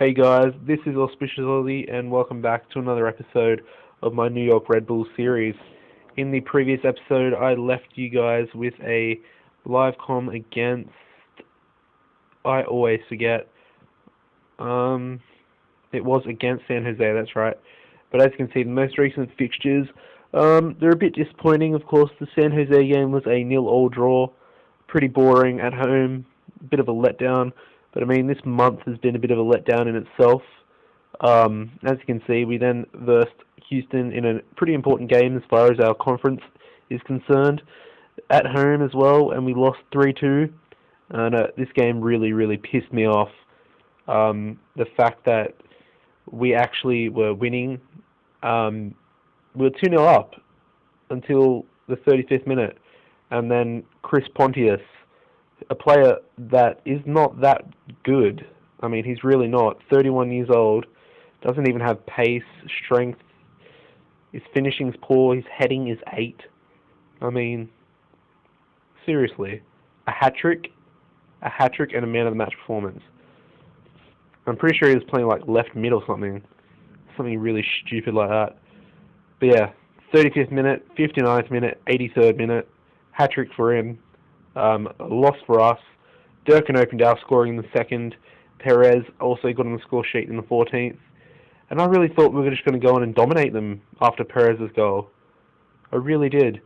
Hey guys, this is AuspiciousAussie and welcome back to another episode of my New York Red Bulls series. In the previous episode, I left you guys with a live comm against, I always forget, it was against San Jose, that's right. But as you can see, the most recent fixtures, they're a bit disappointing. Of course, the San Jose game was a 0-0 draw, pretty boring at home, a bit of a letdown. But I mean, this month has been a bit of a letdown in itself. As you can see, we then versed Houston in a pretty important game as far as our conference is concerned, at home as well, and we lost 3-2. And this game really pissed me off. The fact that we actually were winning, we were 2-0 up until the 35th minute, and then Chris Pontius, a player that is not that good. I mean, he's really not. 31 years old, doesn't even have pace, strength. His finishing's poor. His heading is 8. I mean, seriously, a hat-trick and a man-of-the-match performance. I'm pretty sure he was playing like left mid or something really stupid like that. But yeah, 35th minute, 59th minute, 83rd minute, hat-trick for him. A loss for us. Durkin opened our scoring in the second. Perez also got on the score sheet in the 14th. And I really thought we were just going to go on and dominate them after Perez's goal. I really did.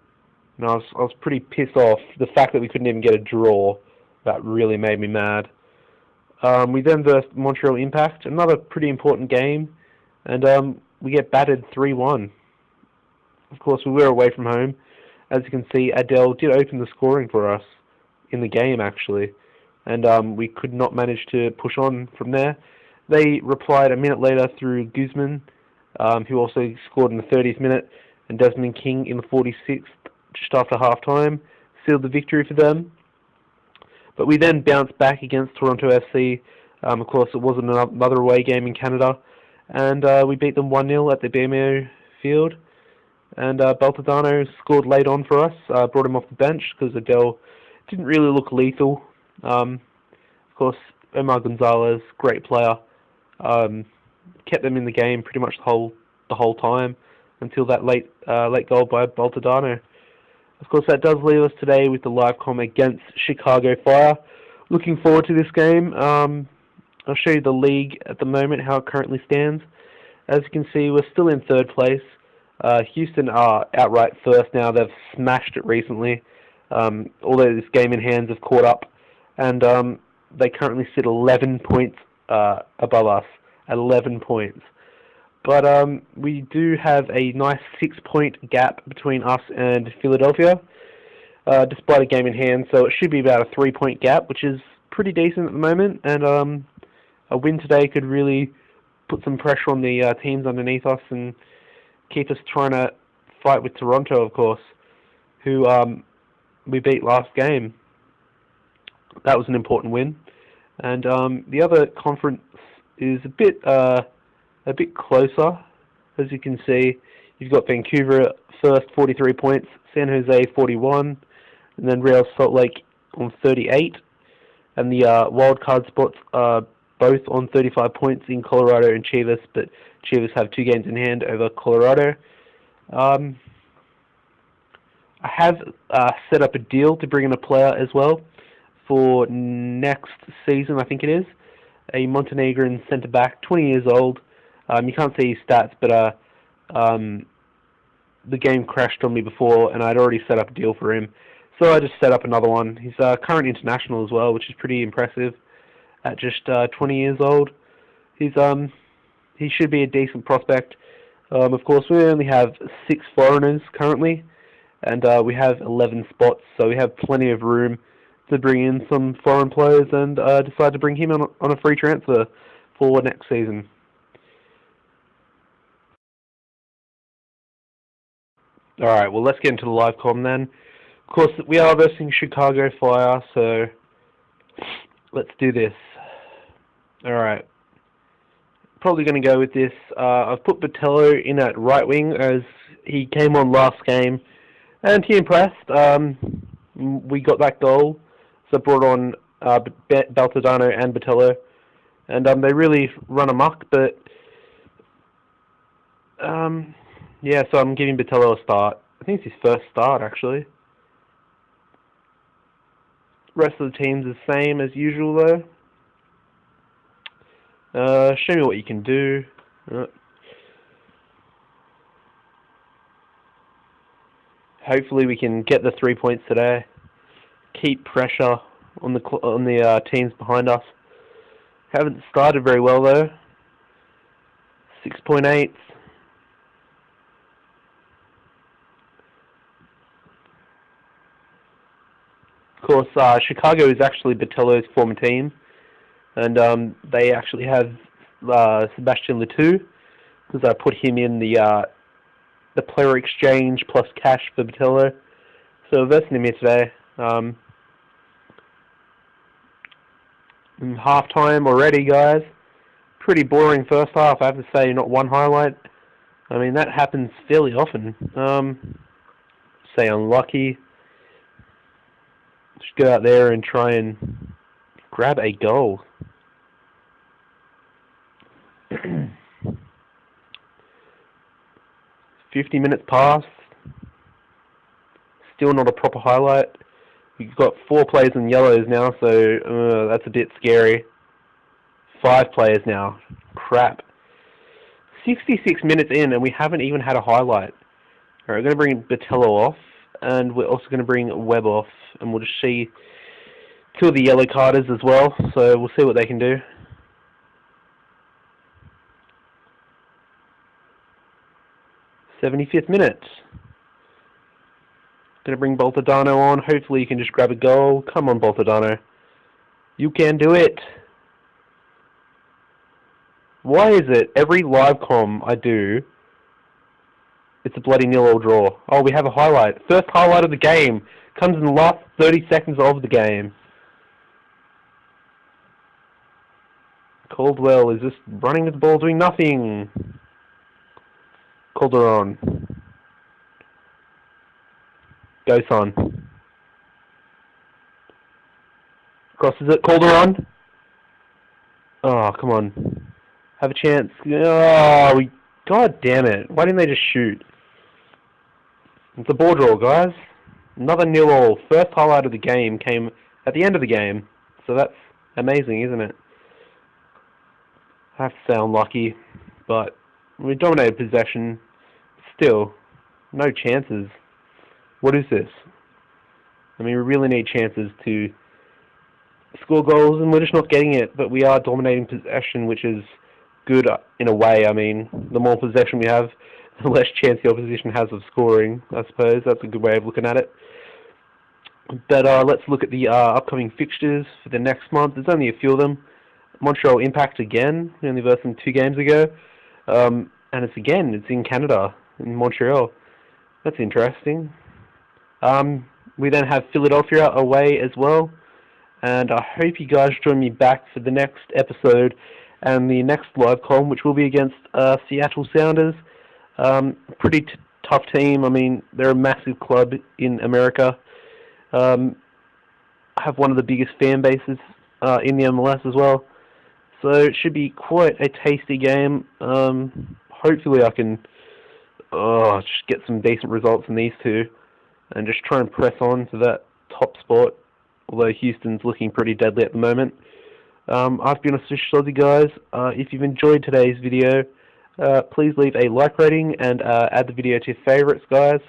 And I was pretty pissed off. The fact that we couldn't even get a draw, that really made me mad. We then versed Montreal Impact, another pretty important game. And we get battered 3-1. Of course, we were away from home. As you can see, Adele did open the scoring for us in the game, actually. And we could not manage to push on from there. They replied a minute later through Guzman, who also scored in the 30th minute, and Desmond King in the 46th, just after half-time, sealed the victory for them. But we then bounced back against Toronto FC. Of course, it was another away game in Canada. And we beat them 1-0 at the BMO field. And Baltadano scored late on for us, brought him off the bench because Adele didn't really look lethal. Of course, Omar Gonzalez, great player, kept them in the game pretty much the whole time until that late goal by Baltadano. Of course, that does leave us today with the live comm against Chicago Fire. Looking forward to this game. I'll show you the league at the moment, how it currently stands. As you can see, we're still in third place. Houston are outright first now. They've smashed it recently. Although this game in hands have caught up. And they currently sit 11 points above us. 11 points. But we do have a nice 6-point gap between us and Philadelphia, despite a game in hand. So it should be about a 3-point gap, which is pretty decent at the moment. And a win today could really put some pressure on the teams underneath us and keep us trying to fight with Toronto, of course, who we beat last game. That was an important win. And the other conference is a bit closer. As you can see, you've got Vancouver first, 43 points, San Jose 41, and then Real Salt Lake on 38. And the wildcard spots are both on 35 points in Colorado and Chivas, but Chivas have 2 games in hand over Colorado. I have set up a deal to bring in a player as well for next season, I think it is. A Montenegrin centre-back, 20 years old. You can't see his stats, but the game crashed on me before, and I'd already set up a deal for him. So I just set up another one. He's current international as well, which is pretty impressive at just 20 years old. He should be a decent prospect. Of course, we only have 6 foreigners currently, and we have 11 spots, so we have plenty of room to bring in some foreign players and decide to bring him on a free transfer for next season. Alright, well, let's get into the live comm then. Of course, we are versing Chicago Fire, so let's do this. Alright. Probably going to go with this. I've put Botello in at right wing as he came on last game and he impressed. We got that goal, so I brought on Baltadano and Botello. and they really run amok. But yeah, so I'm giving Botello a start. I think it's his first start actually. Rest of the team's the same as usual though. Show me what you can do. Hopefully we can get the 3 points today. Keep pressure on the teams behind us. Haven't started very well though. 6.8. Of course, Chicago is actually Botello's former team, and they actually have Sebastian Letou, because I put him in the player exchange plus cash for Botello. So we're versing him here today. In half-time already, guys. Pretty boring first half, I have to say, not one highlight. I mean, that happens fairly often. Say unlucky. Just go out there and try and grab a goal. 50 minutes passed. Still not a proper highlight. We've got 4 players in yellows now, so that's a bit scary. 5 players now. Crap. 66 minutes in and we haven't even had a highlight. Alright, we're going to bring Botello off, and we're also going to bring Webb off, and we'll just see 2 of the yellow carders as well, so we'll see what they can do. 75th minute. Going to bring Boltadano on. Hopefully you can just grab a goal. Come on, Boltadano. You can do it. Why is it every live comm I do, it's a bloody 0-0 draw? Oh, we have a highlight. First highlight of the game. Comes in the last 30 seconds of the game. Caldwell is just running with the ball, doing nothing. Calderon. Go, son. Crosses it. Calderon. Oh, come on. Have a chance. Oh, God damn it. Why didn't they just shoot? It's a ball draw, guys. Another 0-0. First highlight of the game came at the end of the game. So that's amazing, isn't it? I have to say unlucky, but we dominated possession. Still, no chances. What is this? I mean, we really need chances to score goals, and we're just not getting it. But we are dominating possession, which is good in a way. I mean, the more possession we have, the less chance the opposition has of scoring, I suppose. That's a good way of looking at it. But let's look at the upcoming fixtures for the next month. There's only a few of them. Montreal Impact again. We only versed them 2 games ago. And it's in Canada, in Montreal. That's interesting. We then have Philadelphia away as well. And I hope you guys join me back for the next episode and the next live comm, which will be against Seattle Sounders. Pretty tough team. I mean, they're a massive club in America. Have one of the biggest fan bases in the MLS as well. So it should be quite a tasty game. Hopefully I can just get some decent results in these 2 and just try and press on to that top spot, although Houston's looking pretty deadly at the moment. I've been AuspiciousAussie, guys. If you've enjoyed today's video, please leave a like rating and add the video to your favourites, guys.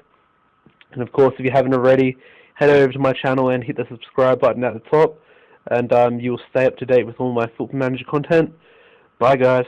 And of course, if you haven't already, head over to my channel and hit the subscribe button at the top, and you will stay up to date with all my Football Manager content. Bye, guys.